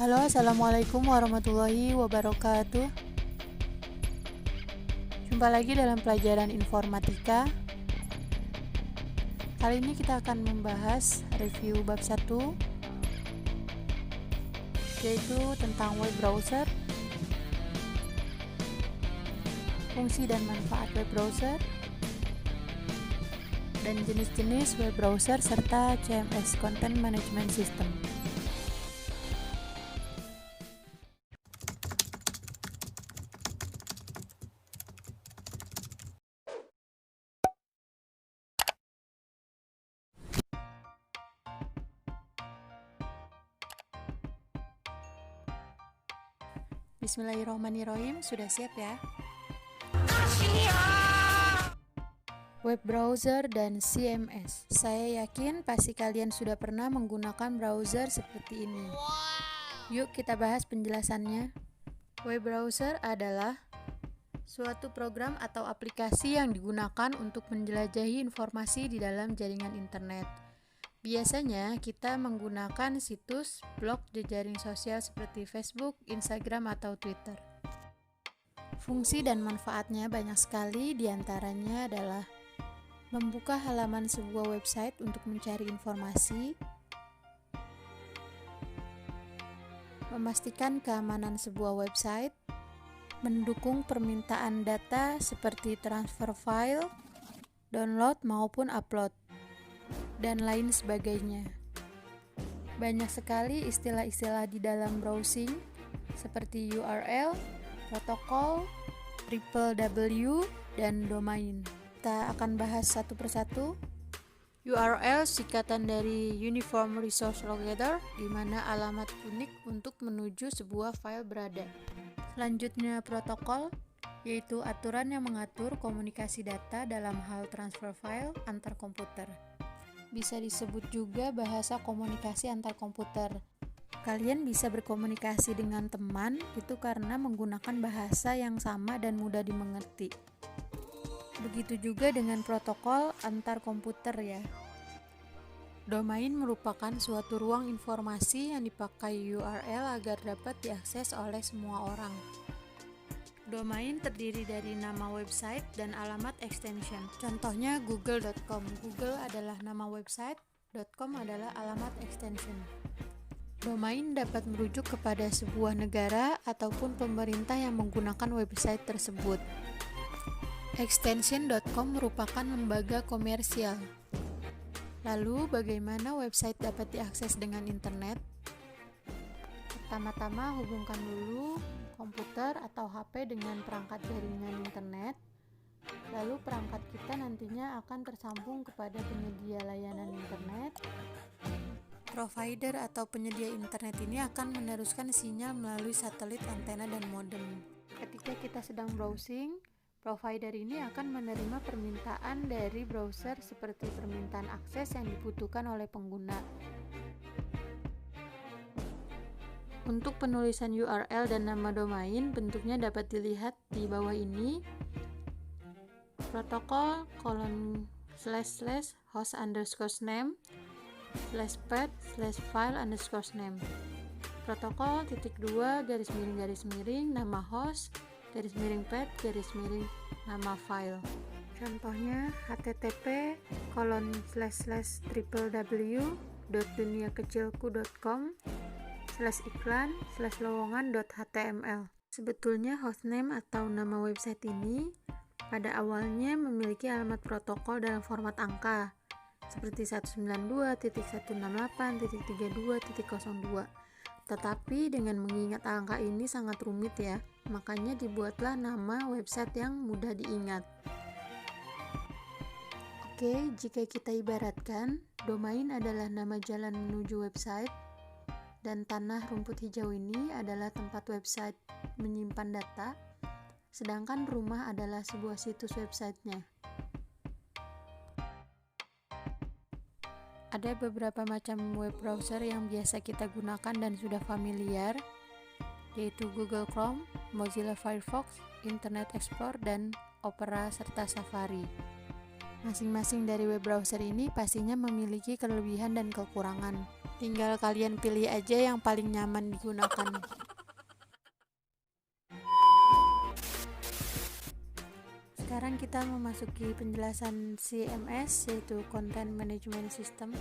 Halo, assalamualaikum warahmatullahi wabarakatuh. Jumpa lagi dalam pelajaran informatika. Kali ini kita akan membahas review bab 1, yaitu tentang web browser, fungsi dan manfaat web browser, dan jenis-jenis web browser serta CMS Content Management System. Bismillahirrahmanirrahim, sudah siap ya? Web browser dan CMS. Saya yakin pasti kalian sudah pernah menggunakan browser seperti ini. Yuk kita bahas penjelasannya. Web browser adalah suatu program atau aplikasi yang digunakan untuk menjelajahi informasi di dalam jaringan internet. Biasanya kita menggunakan situs, blog, jejaring sosial seperti Facebook, Instagram, atau Twitter. Fungsi dan manfaatnya banyak sekali, diantaranya adalah membuka halaman sebuah website untuk mencari informasi, memastikan keamanan sebuah website, mendukung permintaan data seperti transfer file, download maupun upload, dan lain sebagainya. Banyak sekali istilah-istilah di dalam browsing seperti URL, protokol, www, dan domain. Kita akan bahas satu persatu. URL singkatan dari Uniform Resource Locator, di mana alamat unik untuk menuju sebuah file berada. Selanjutnya protokol, yaitu aturan yang mengatur komunikasi data dalam hal transfer file antar komputer. Bisa disebut juga bahasa komunikasi antar komputer. Kalian bisa berkomunikasi dengan teman itu karena menggunakan bahasa yang sama dan mudah dimengerti. Begitu juga dengan protokol antar komputer ya. Domain merupakan suatu ruang informasi yang dipakai URL agar dapat diakses oleh semua orang. Domain terdiri dari nama website dan alamat extension. Contohnya google.com. Google adalah nama website, .com adalah alamat extension. Domain dapat merujuk kepada sebuah negara ataupun pemerintah yang menggunakan website tersebut. Extension.com merupakan lembaga komersial. Lalu, bagaimana website dapat diakses dengan internet? Pertama-tama hubungkan dulu komputer atau HP dengan perangkat jaringan internet. Lalu perangkat kita nantinya akan tersambung kepada penyedia layanan internet. Provider atau penyedia internet ini akan meneruskan sinyal melalui satelit, antena, dan modem. Ketika kita sedang browsing, provider ini akan menerima permintaan dari browser seperti permintaan akses yang dibutuhkan oleh pengguna. Untuk penulisan URL dan nama domain, bentuknya dapat dilihat di bawah ini. Protokol : //host_name /path/file_name. Protokol : ;2 nama host _path nama file. Contohnya http://www.duniakecilku.com /iklan/lowongan.html. Sebetulnya hostname atau nama website ini pada awalnya memiliki alamat protokol dalam format angka seperti 192.168.32.02. Tetapi dengan mengingat angka ini sangat rumit ya, makanya dibuatlah nama website yang mudah diingat. Oke, jika kita ibaratkan, domain adalah nama jalan menuju website, dan tanah rumput hijau ini adalah tempat website menyimpan data, sedangkan rumah adalah sebuah situs websitenya. Ada beberapa macam web browser yang biasa kita gunakan dan sudah familiar, yaitu Google Chrome, Mozilla Firefox, Internet Explorer, dan Opera serta Safari. Masing-masing dari web browser ini pastinya memiliki kelebihan dan kekurangan. Tinggal kalian pilih aja yang paling nyaman digunakan. Sekarang kita memasuki penjelasan CMS, yaitu Content Management System.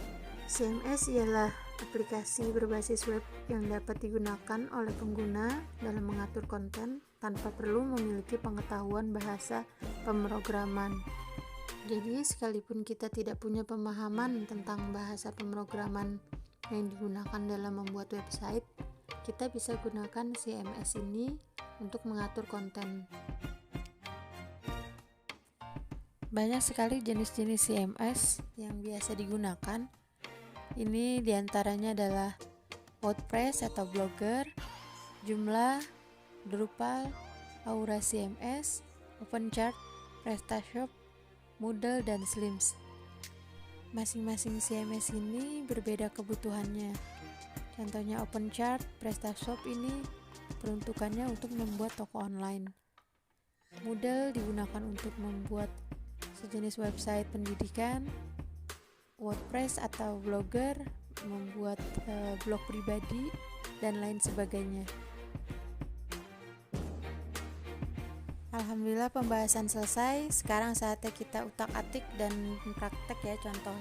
CMS ialah aplikasi berbasis web yang dapat digunakan oleh pengguna dalam mengatur konten tanpa perlu memiliki pengetahuan bahasa pemrograman. Jadi, sekalipun kita tidak punya pemahaman tentang bahasa pemrograman yang digunakan dalam membuat website, kita bisa gunakan CMS ini untuk mengatur konten. Banyak sekali jenis-jenis CMS yang biasa digunakan. Ini diantaranya adalah WordPress atau Blogger, Joomla, Drupal, Aura CMS, OpenChart, PrestaShop, Moodle, dan Slims. Masing-masing CMS ini berbeda kebutuhannya. Contohnya OpenChart, PrestaShop ini peruntukannya untuk membuat toko online. Moodle digunakan untuk membuat sejenis website pendidikan. WordPress atau Blogger membuat blog pribadi dan lain sebagainya. Alhamdulillah pembahasan selesai. Sekarang saatnya kita utak-atik dan praktek ya contoh.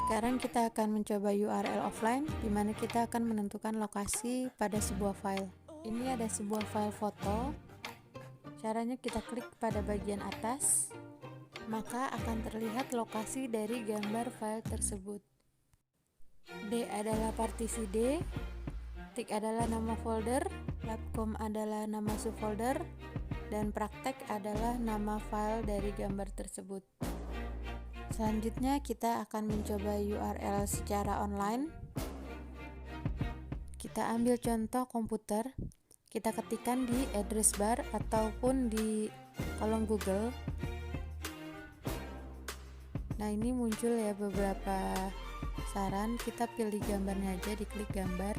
Sekarang kita akan mencoba URL offline, di mana kita akan menentukan lokasi pada sebuah file. Ini ada sebuah file foto. Caranya kita klik pada bagian atas, maka akan terlihat lokasi dari gambar file tersebut. D adalah partisi D, tik adalah nama folder, labcom adalah nama subfolder, dan praktek adalah nama file dari gambar tersebut. Selanjutnya kita akan mencoba URL secara online. Kita ambil contoh komputer. Kita ketikkan di address bar ataupun di kolom Google. Nah, ini muncul ya beberapa saran. Kita pilih gambarnya aja, diklik gambar.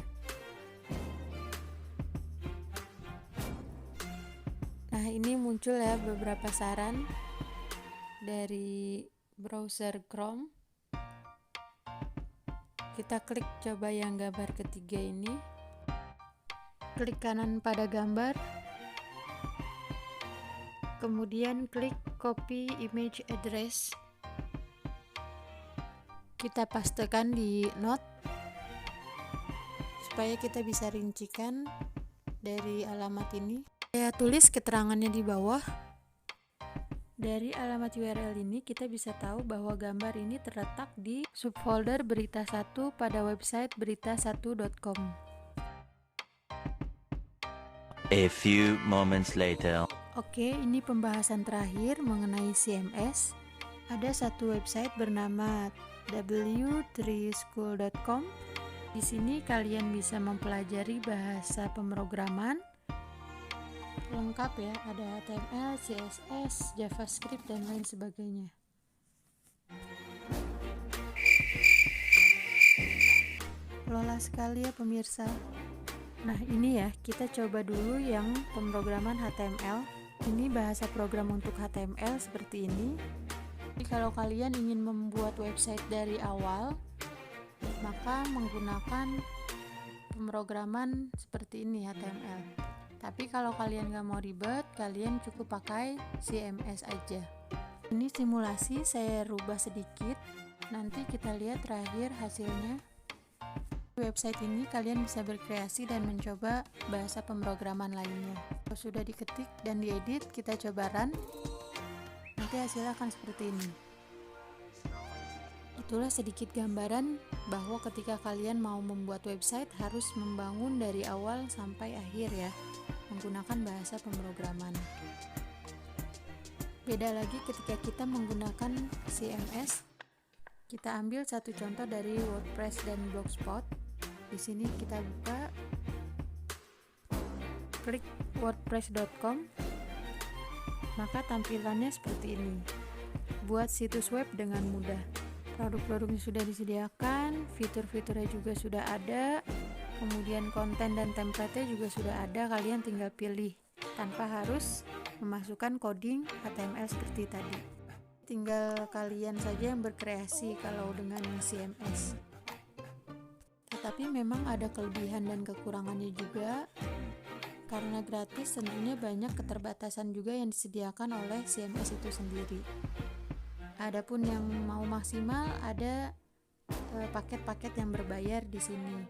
Nah, ini muncul ya beberapa saran dari browser Chrome. Kita klik coba yang gambar ketiga ini. Klik kanan pada gambar, kemudian klik copy image address. Kita pastekan di note supaya kita bisa rincikan dari alamat ini. Saya tulis keterangannya di bawah. Dari alamat URL ini kita bisa tahu bahwa gambar ini terletak di subfolder berita 1 pada website berita1.com. A few moments later. Oke, ini pembahasan terakhir mengenai CMS. Ada satu website bernama w3school.com. Di sini kalian bisa mempelajari bahasa pemrograman lengkap ya, ada HTML, CSS, JavaScript, dan lain sebagainya. Lola sekali ya pemirsa. Nah, ini ya, kita coba dulu yang pemrograman HTML. Ini bahasa program untuk HTML seperti ini. Jadi kalau kalian ingin membuat website dari awal, maka menggunakan pemrograman seperti ini HTML. Tapi kalau kalian nggak mau ribet, kalian cukup pakai CMS aja. Ini simulasi saya rubah sedikit. Nanti kita lihat terakhir hasilnya. Website ini kalian bisa berkreasi dan mencoba bahasa pemrograman lainnya. Kalau sudah diketik dan diedit, kita coba run. Nanti hasilnya akan seperti ini. Itulah sedikit gambaran bahwa ketika kalian mau membuat website harus membangun dari awal sampai akhir ya, menggunakan bahasa pemrograman. Beda lagi ketika kita menggunakan CMS. Kita ambil satu contoh dari WordPress dan Blogspot. Di sini kita buka, klik wordpress.com, maka tampilannya seperti ini. Buat situs web dengan mudah. Produk-produknya sudah disediakan, fitur-fiturnya juga sudah ada, kemudian konten dan template-nya juga sudah ada, kalian tinggal pilih tanpa harus memasukkan coding HTML seperti tadi. Tinggal kalian saja yang berkreasi kalau dengan CMS. Tetapi memang ada kelebihan dan kekurangannya juga. Karena gratis tentunya banyak keterbatasan juga yang disediakan oleh CMS itu sendiri. Adapun yang mau maksimal ada paket-paket yang berbayar di sini.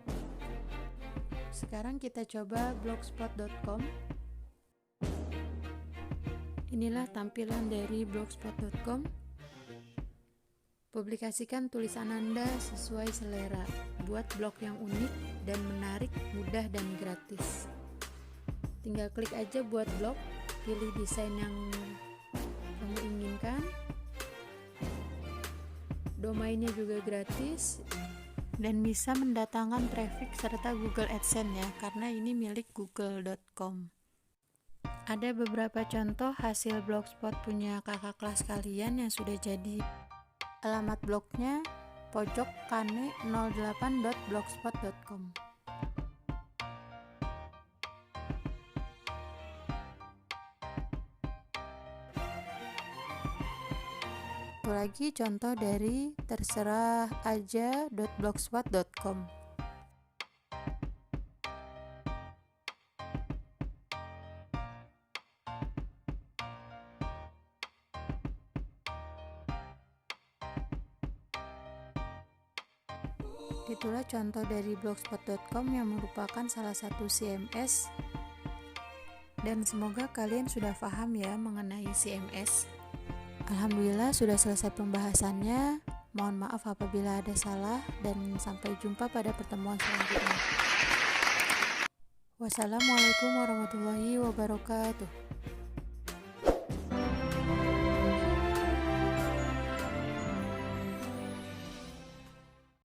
Sekarang kita coba blogspot.com. Inilah tampilan dari blogspot.com. Publikasikan tulisan Anda sesuai selera. Buat blog yang unik dan menarik, mudah dan gratis. Tinggal klik aja buat blog, pilih desain yang kamu inginkan. Domainnya juga gratis dan bisa mendatangkan traffic serta Google AdSense ya, karena ini milik google.com. Ada beberapa contoh hasil blogspot punya kakak kelas kalian yang sudah jadi. Alamat blognya pojokkane08.blogspot.com. Satu lagi contoh dari terserah-aja.blogspot.com. Itulah contoh dari blogspot.com yang merupakan salah satu CMS, dan semoga kalian sudah paham ya mengenai CMS. Alhamdulillah sudah selesai pembahasannya. Mohon maaf apabila ada salah, dan sampai jumpa pada pertemuan selanjutnya. Wassalamualaikum warahmatullahi wabarakatuh.